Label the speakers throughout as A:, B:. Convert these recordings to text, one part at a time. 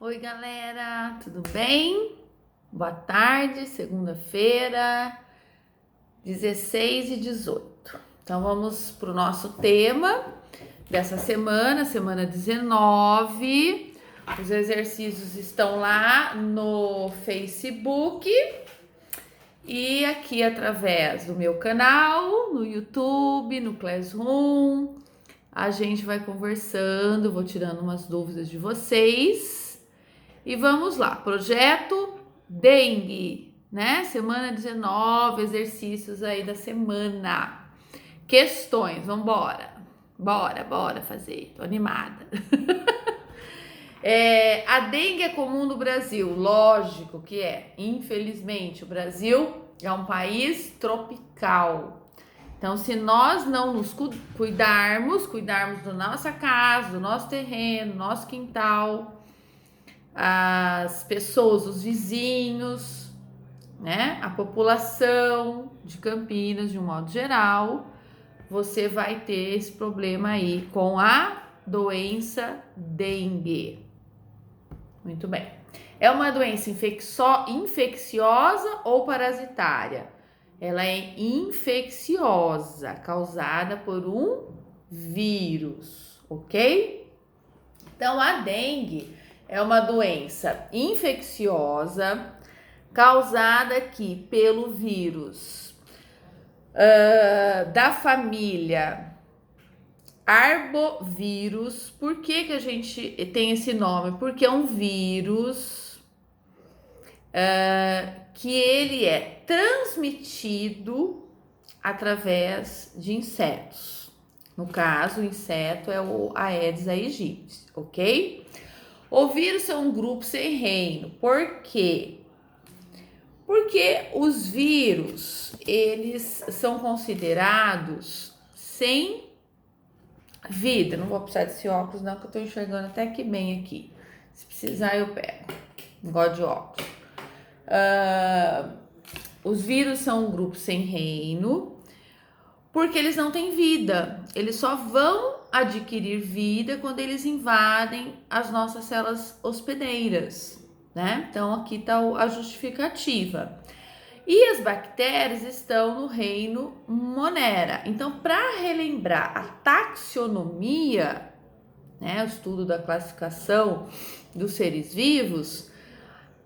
A: Oi, galera, tudo bem? Boa tarde, segunda-feira, 16h18. Então, vamos para o nosso tema dessa semana, semana 19. Os exercícios estão lá no Facebook e aqui através do meu canal, no YouTube, no Classroom. A gente vai conversando, vou tirando umas dúvidas de vocês. E vamos lá, projeto dengue, né? Semana 19, exercícios aí da semana. Questões, vambora. Bora fazer, tô animada. A dengue é comum no Brasil, lógico que é. Infelizmente, o Brasil é um país tropical. Então, se nós não nos cuidarmos da nossa casa, do nosso terreno, nosso quintal, as pessoas, os vizinhos, né? A população de Campinas, de um modo geral, você vai ter esse problema aí com a doença dengue. Muito bem. É uma doença infecciosa ou parasitária? Ela é infecciosa, causada por um vírus, ok? Então, a dengue é uma doença infecciosa causada aqui pelo vírus da família arbovírus. Por que a gente tem esse nome? Porque é um vírus que ele é transmitido através de insetos. No caso, o inseto é o Aedes aegypti, ok? O vírus é um grupo sem reino. Por quê? Porque os vírus, eles são considerados sem vida. Não vou precisar desse óculos não, que eu tô enxergando até que bem aqui. Se precisar, eu pego. Não gosto de óculos. Os vírus são um grupo sem reino, porque eles não têm vida. Eles só vão adquirir vida quando eles invadem as nossas células hospedeiras, né? Então, aqui está a justificativa. E as bactérias estão no reino Monera. Então, para relembrar a taxonomia, né, o estudo da classificação dos seres vivos,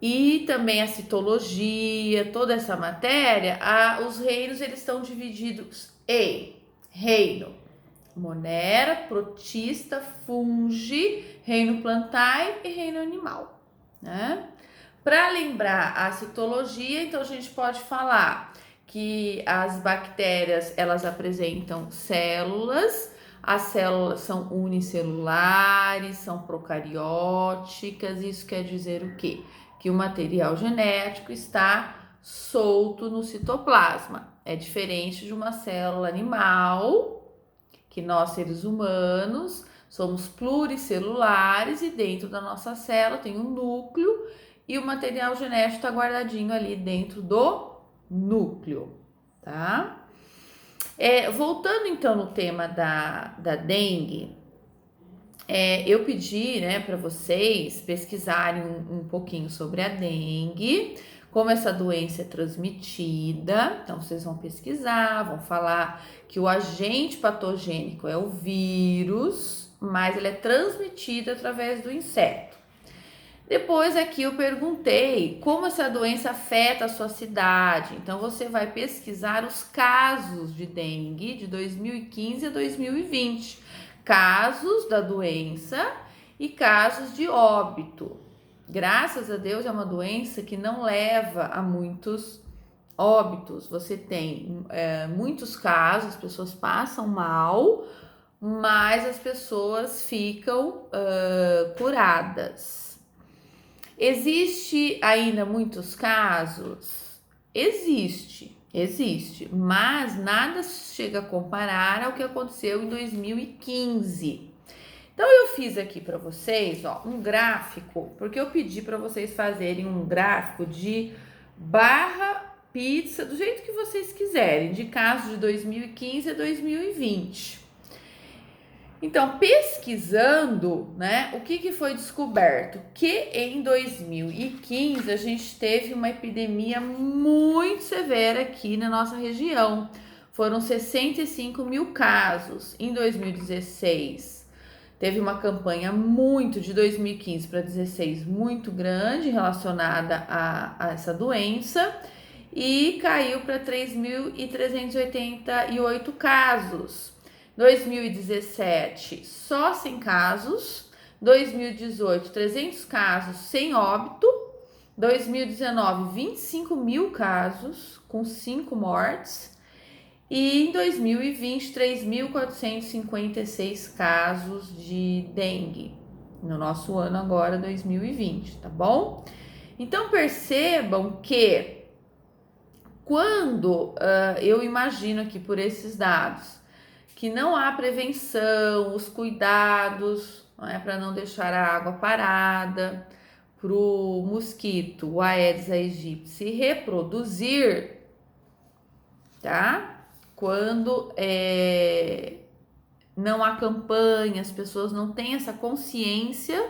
A: e também a citologia, toda essa matéria, os reinos eles estão divididos em reino Monera, protista, fungi, reino plantae e reino animal, né? Para lembrar a citologia, então a gente pode falar que as bactérias elas apresentam células. As células são unicelulares, são procarióticas. Isso quer dizer o quê? Que o material genético está solto no citoplasma. É diferente de uma célula animal, que nós seres humanos somos pluricelulares e dentro da nossa célula tem um núcleo e o material genético está guardadinho ali dentro do núcleo, tá? Voltando então no tema da dengue, eu pedi, né, para vocês pesquisarem um pouquinho sobre a dengue, como essa doença é transmitida. Então, vocês vão pesquisar, vão falar que o agente patogênico é o vírus, mas ele é transmitido através do inseto. Depois aqui eu perguntei como essa doença afeta a sua cidade. Então, você vai pesquisar os casos de dengue de 2015 a 2020. Casos da doença e casos de óbito. Graças a Deus é uma doença que não leva a muitos óbitos. Você tem muitos casos, as pessoas passam mal, mas as pessoas ficam curadas. Existe ainda muitos casos? Existe, mas nada chega a comparar ao que aconteceu em 2015. Então, eu fiz aqui para vocês, um gráfico, porque eu pedi para vocês fazerem um gráfico de barra pizza, do jeito que vocês quiserem, de casos de 2015 a 2020. Então, pesquisando, né, o que foi descoberto? Que em 2015 a gente teve uma epidemia muito severa aqui na nossa região. Foram 65 mil casos. Em 2016, teve uma campanha de 2015 para 2016 muito grande relacionada a essa doença e caiu para 3.388 casos. 2017, só 100 casos. 2018, 300 casos sem óbito. 2019, 25 mil casos, com 5 mortes. E em 2020, 3.456 casos de dengue. No nosso ano agora, 2020, tá bom? Então, percebam que quando eu imagino aqui por esses dados que não há prevenção, os cuidados, para não deixar a água parada, para o mosquito, o Aedes aegypti, se reproduzir, tá? Quando não há campanha, as pessoas não têm essa consciência,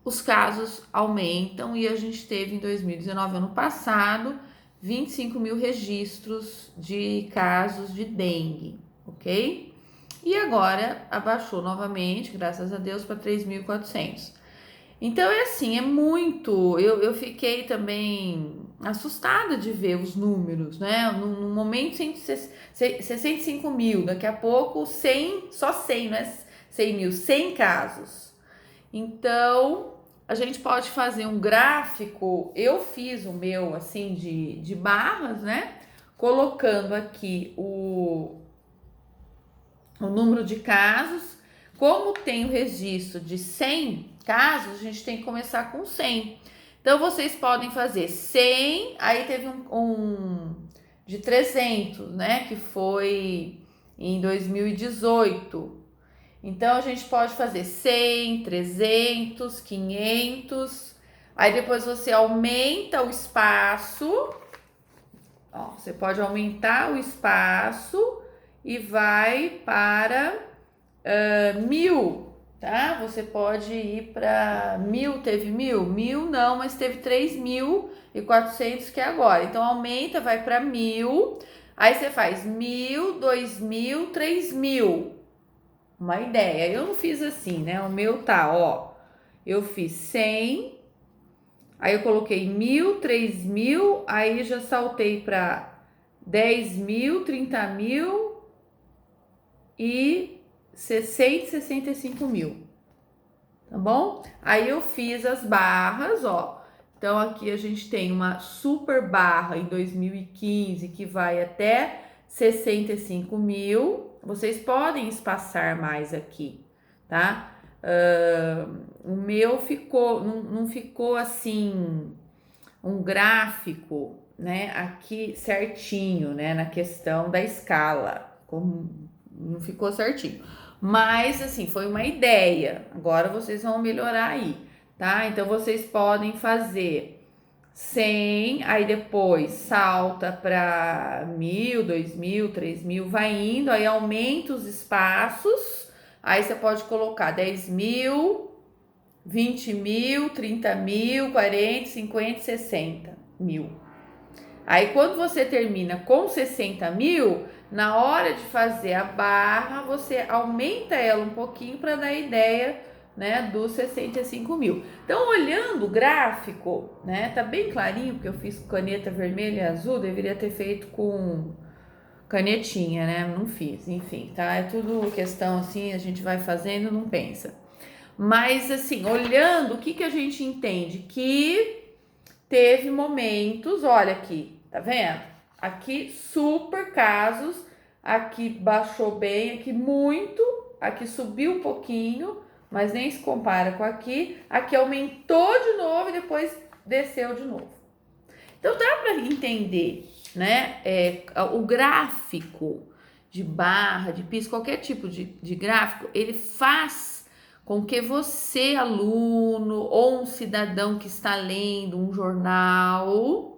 A: os casos aumentam e a gente teve em 2019, ano passado, 25 mil registros de casos de dengue, ok? E agora abaixou novamente, graças a Deus, para 3.400. Então é assim, é muito. Eu fiquei também assustada de ver os números, né? No momento 65 mil, daqui a pouco 100, só 100, não é 100 mil, 100 casos. Então a gente pode fazer um gráfico. Eu fiz o meu assim de barras, né? Colocando aqui o número de casos. Como tem o registro de 100 casos, a gente tem que começar com 100. Então, vocês podem fazer 100, aí teve um de 300, né? Que foi em 2018. Então, a gente pode fazer 100, 300, 500. Aí, depois você aumenta o espaço. Ó, você pode aumentar o espaço e vai para 1.000, tá? Você pode ir para 1.000, teve 1.000? 1.000 não, mas teve 3.400 que é agora. Então, aumenta, vai para 1.000. Aí você faz 1.000, 2.000, 3.000. Uma ideia. Eu não fiz assim, né? O meu tá, ó. Eu fiz 100, aí eu coloquei 1.000, 3.000, aí já saltei para 10.000, 30.000 e 65 mil, tá bom? Aí eu fiz as barras, ó. Então aqui a gente tem uma super barra em 2015 que vai até 65 mil. Vocês podem espaçar mais aqui, tá? O meu ficou, não ficou assim um gráfico, né? Aqui certinho, né? Na questão da escala, não ficou certinho. Mas assim, foi uma ideia. Agora vocês vão melhorar aí, tá? Então vocês podem fazer 100, aí depois salta para 1.000, 2.000, 3.000, vai indo, aí aumenta os espaços. Aí você pode colocar 10.000, 20.000, 30.000, 40, 50, 60 mil. Aí quando você termina com 60 mil, na hora de fazer a barra, você aumenta ela um pouquinho para dar ideia, né, dos 65 mil. Então, olhando o gráfico, né, tá bem clarinho, porque eu fiz com caneta vermelha e azul, deveria ter feito com canetinha, né, não fiz, enfim, tá? É tudo questão assim, a gente vai fazendo, não pensa. Mas, assim, olhando, o que a gente entende? Que teve momentos, olha aqui, tá vendo? Aqui super casos, aqui baixou bem, aqui muito, aqui subiu um pouquinho, mas nem se compara com aqui. Aqui aumentou de novo e depois desceu de novo. Então dá para entender, né? O gráfico de barra, de piso, qualquer tipo de gráfico, ele faz com que você, aluno ou um cidadão que está lendo um jornal,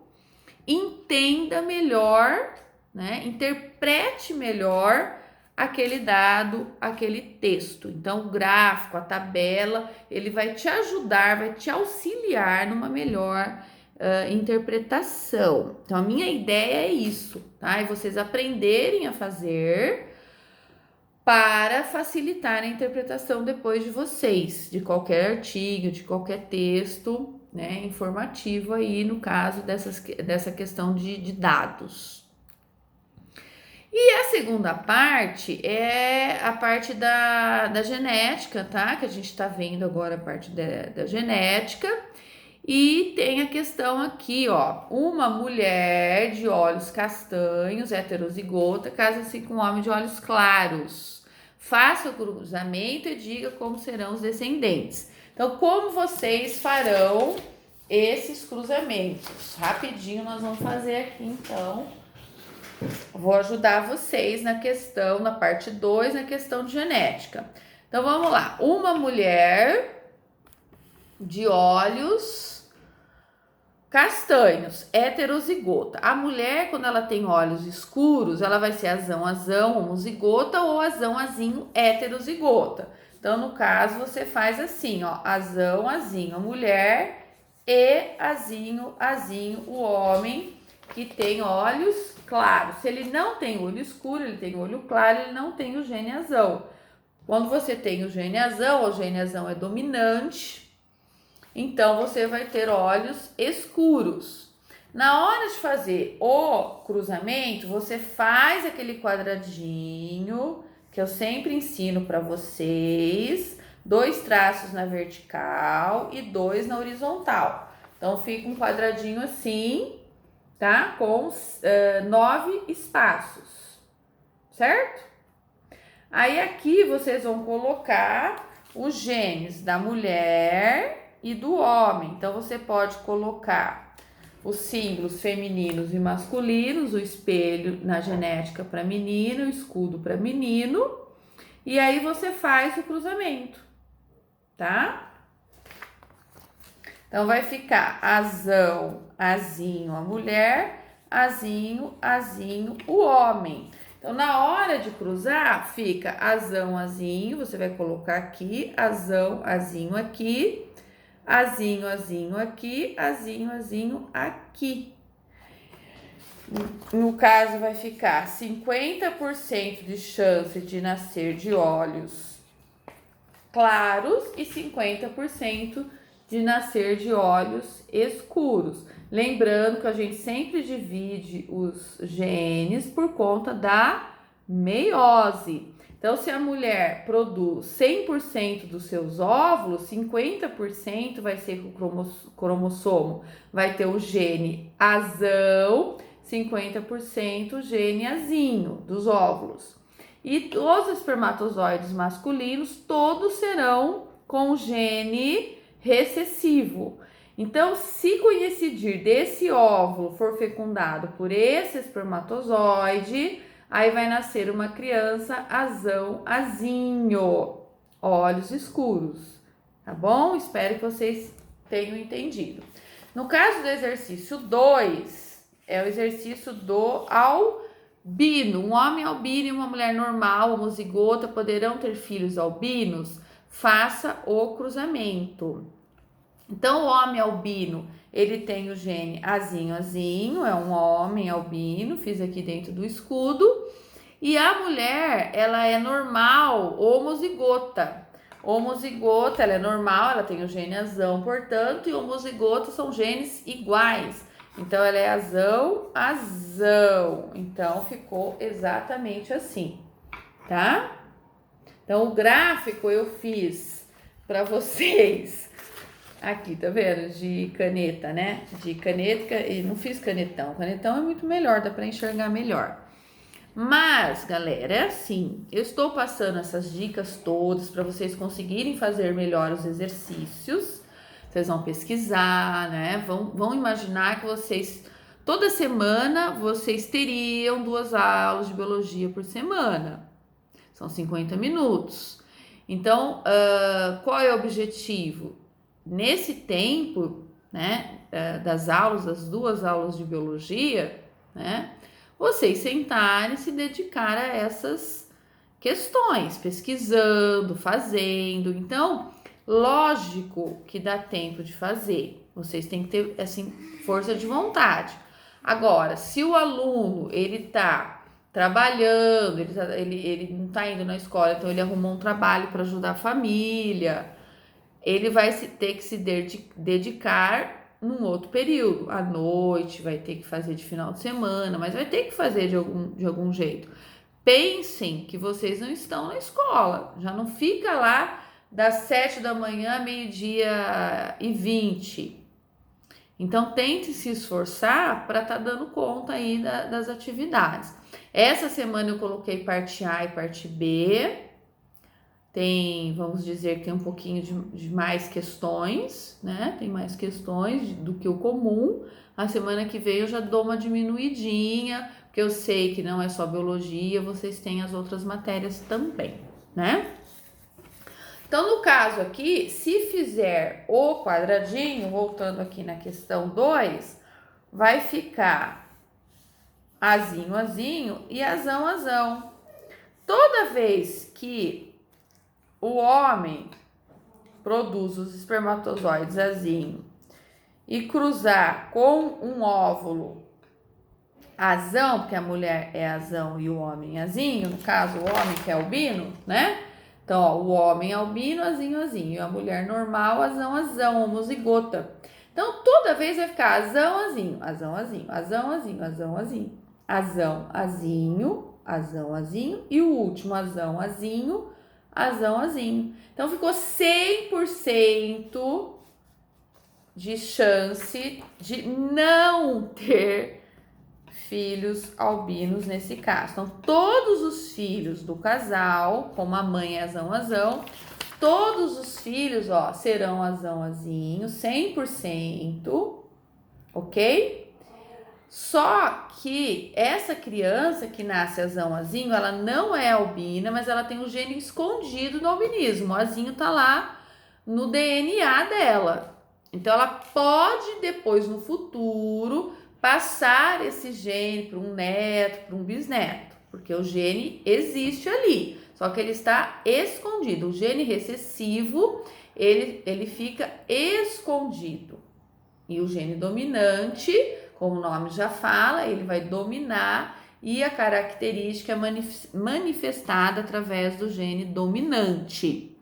A: entenda melhor, né? Interprete melhor aquele dado, aquele texto. Então, o gráfico, a tabela, ele vai te ajudar, vai te auxiliar numa melhor interpretação. Então, a minha ideia é isso, tá? É vocês aprenderem a fazer para facilitar a interpretação depois de vocês, de qualquer artigo, de qualquer texto, né, informativo aí, no caso dessa questão de dados. E a segunda parte é a parte da genética, tá? Que a gente tá vendo agora a parte da genética. E tem a questão aqui, ó. Uma mulher de olhos castanhos, heterozigota, casa-se com um homem de olhos claros. Faça o cruzamento e diga como serão os descendentes. Então, como vocês farão esses cruzamentos? Rapidinho nós vamos fazer aqui, então. Vou ajudar vocês na questão, na parte 2, na questão de genética. Então, vamos lá. Uma mulher de olhos castanhos, heterozigota. A mulher, quando ela tem olhos escuros, ela vai ser azão, homozigota ou azão, heterozigota. Então, no caso, você faz assim, ó, azão, a mulher e azinho, o homem que tem olhos claros. Se ele não tem olho escuro, ele tem olho claro, ele não tem o gene azão. Quando você tem o gene azão é dominante, então você vai ter olhos escuros. Na hora de fazer o cruzamento, você faz aquele quadradinho que eu sempre ensino para vocês, 2 traços na vertical e 2 na horizontal. Então fica um quadradinho assim, tá? Com 9 espaços, certo? Aí aqui vocês vão colocar os genes da mulher e do homem. Então você pode colocar os símbolos femininos e masculinos, o espelho na genética para menino, o escudo para menino, e aí você faz o cruzamento, tá? Então vai ficar azão, azinho a mulher, azinho, o homem. Então na hora de cruzar, fica azão, azinho, você vai colocar aqui, azão, azinho aqui, azinho aqui, azinho aqui. No caso vai ficar 50% de chance de nascer de olhos claros e 50% de nascer de olhos escuros. Lembrando que a gente sempre divide os genes por conta da meiose. Então, se a mulher produz 100% dos seus óvulos, 50% vai ser o cromossomo. Vai ter o gene azão, 50% o gene azinho dos óvulos. E os espermatozoides masculinos, todos serão com o gene recessivo. Então, se coincidir desse óvulo for fecundado por esse espermatozoide, aí vai nascer uma criança azão, azinho, olhos escuros, tá bom? Espero que vocês tenham entendido. No caso do exercício 2, é o exercício do albino. Um homem albino e uma mulher normal, homozigota, poderão ter filhos albinos? Faça o cruzamento. Então, o homem albino, ele tem o gene azinho, é um homem albino, fiz aqui dentro do escudo. E a mulher, ela é normal, homozigota. Homozigota, ela é normal, ela tem o gene azão, portanto, e homozigota são genes iguais. Então, ela é azão. Então, ficou exatamente assim, tá? Então, o gráfico eu fiz para vocês aqui, tá vendo? De caneta, né? De caneta, e não fiz canetão. Canetão é muito melhor, dá para enxergar melhor. Mas, galera, é assim, eu estou passando essas dicas todas para vocês conseguirem fazer melhor os exercícios. Vocês vão pesquisar, né? Vão imaginar que vocês, toda semana, vocês teriam 2 aulas de biologia por semana. São 50 minutos. Então, qual é o objetivo? Nesse tempo, né, das aulas, das 2 aulas de biologia, né, vocês sentarem e se dedicar a questões, pesquisando, fazendo. Então, lógico que dá tempo de fazer. Vocês têm que ter, assim, força de vontade. Agora, se o aluno, ele tá trabalhando, ele não tá indo na escola, então ele arrumou um trabalho para ajudar a família, ele vai ter que se dedicar num outro período. À noite, vai ter que fazer de final de semana, mas vai ter que fazer de algum jeito. Pensem que vocês não estão na escola, já não fica lá das 7 da manhã a 12h20. Então, tente se esforçar para estar dando conta aí das atividades. Essa semana eu coloquei parte A e parte B. Tem, vamos dizer que tem um pouquinho de mais questões, né? Tem mais questões do que o comum. A semana que vem eu já dou uma diminuidinha, porque eu sei que não é só biologia, vocês têm as outras matérias também, né? Então, no caso aqui, se fizer o quadradinho, voltando aqui na questão 2, vai ficar azinho, azinho e azão, azão. Toda vez que o homem produz os espermatozoides azinho e cruzar com um óvulo azão, porque a mulher é azão e o homem azinho, no caso o homem que é albino, né? Então, ó, o homem albino, azinho, azinho, e a mulher normal, azão, azão, homozigota. Então, toda vez vai ficar azão, azinho, azão, azinho, azão, azinho, azão, azinho, azão, azinho, azão, azinho, e o último azão, azinho, azão, azinho. Então, ficou 100% de chance de não ter filhos albinos nesse caso. Então, todos os filhos do casal, como a mãe é azão, azão, todos os filhos, ó, serão azão, azinho, 100%, ok? Só que essa criança que nasce azão, azinho, ela não é albina, mas ela tem um gene escondido no albinismo. O azinho tá lá no DNA dela. Então, ela pode depois, no futuro, passar esse gene para um neto, para um bisneto, porque o gene existe ali, só que ele está escondido. O gene recessivo, ele fica escondido. E o gene dominante, como o nome já fala, ele vai dominar e a característica é manifestada através do gene dominante.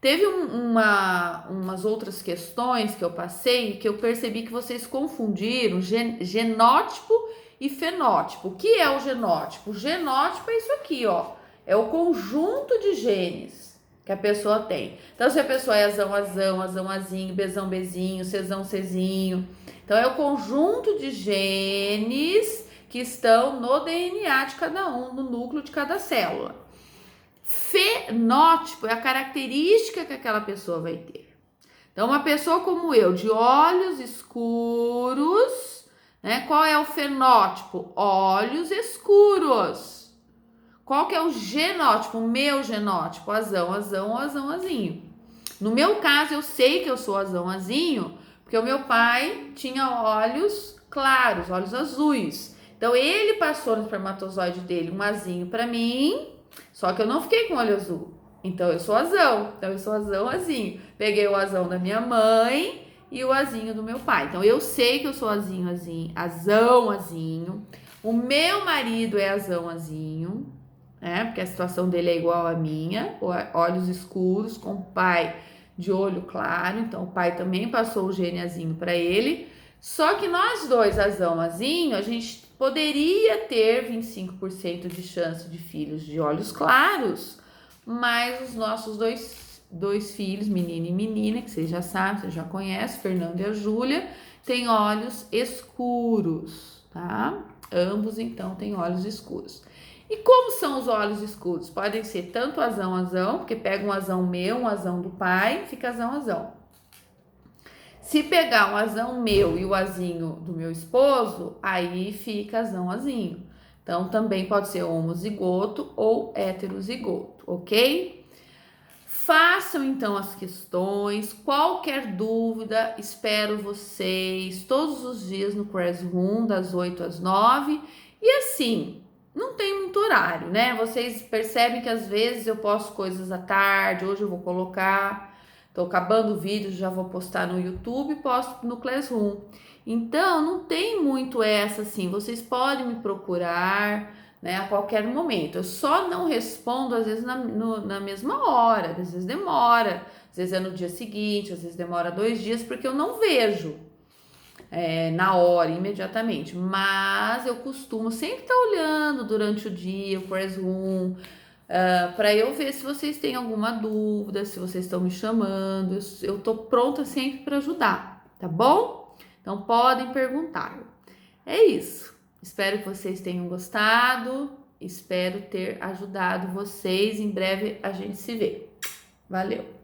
A: Teve umas outras questões que eu passei que eu percebi que vocês confundiram genótipo e fenótipo. O que é o genótipo? O genótipo é isso aqui, ó. É o conjunto de genes que a pessoa tem. Então, se a pessoa é azão, azão, azão, azinho, bezão, bezinho, cezão, cezinho. Então, é o conjunto de genes que estão no DNA de cada um, no núcleo de cada célula. Fenótipo é a característica que aquela pessoa vai ter. Então, uma pessoa como eu, de olhos escuros, né? Qual é o fenótipo? Olhos escuros. Qual que é o genótipo? O meu genótipo? Azão, azão, azão, azinho. No meu caso, eu sei que eu sou azão, azinho, porque o meu pai tinha olhos claros, olhos azuis. Então, ele passou no espermatozoide dele um azinho para mim. Só que eu não fiquei com olho azul. Então eu sou azão. Então eu sou azão, azinho. Peguei o azão da minha mãe e o azinho do meu pai. Então eu sei que eu sou azinho, azinho, azão, azinho. O meu marido é azão, azinho, né? Porque a situação dele é igual à minha, olhos escuros, com pai de olho claro. Então o pai também passou o gene azinho para ele. Só que nós dois, azão, azinho, a gente poderia ter 25% de chance de filhos de olhos claros, mas os nossos dois filhos, menino e menina, que vocês já sabem, vocês já conhecem, Fernando e a Júlia, têm olhos escuros, tá? Ambos, então, têm olhos escuros. E como são os olhos escuros? Podem ser tanto azão, azão, porque pega um azão meu, um azão do pai, fica azão, azão. Se pegar um azão meu e o azinho do meu esposo, aí fica azão, azinho. Então, também pode ser homozigoto ou heterozigoto, ok? Façam, então, as questões. Qualquer dúvida, espero vocês todos os dias no Classroom, das 8 às 9. E assim, não tem muito horário, né? Vocês percebem que às vezes eu posto coisas à tarde, hoje eu vou colocar, tô acabando o vídeo, já vou postar no YouTube, posto no Classroom. Então, não tem muito essa assim, vocês podem me procurar, né, a qualquer momento. Eu só não respondo às vezes na mesma hora, às vezes demora, às vezes é no dia seguinte, às vezes demora 2 dias, porque eu não vejo na hora, imediatamente. Mas eu costumo sempre estar olhando durante o dia o Classroom, para eu ver se vocês têm alguma dúvida, se vocês estão me chamando. Eu tô pronta sempre para ajudar, tá bom? Então podem perguntar. É isso. Espero que vocês tenham gostado. Espero ter ajudado vocês. Em breve a gente se vê. Valeu!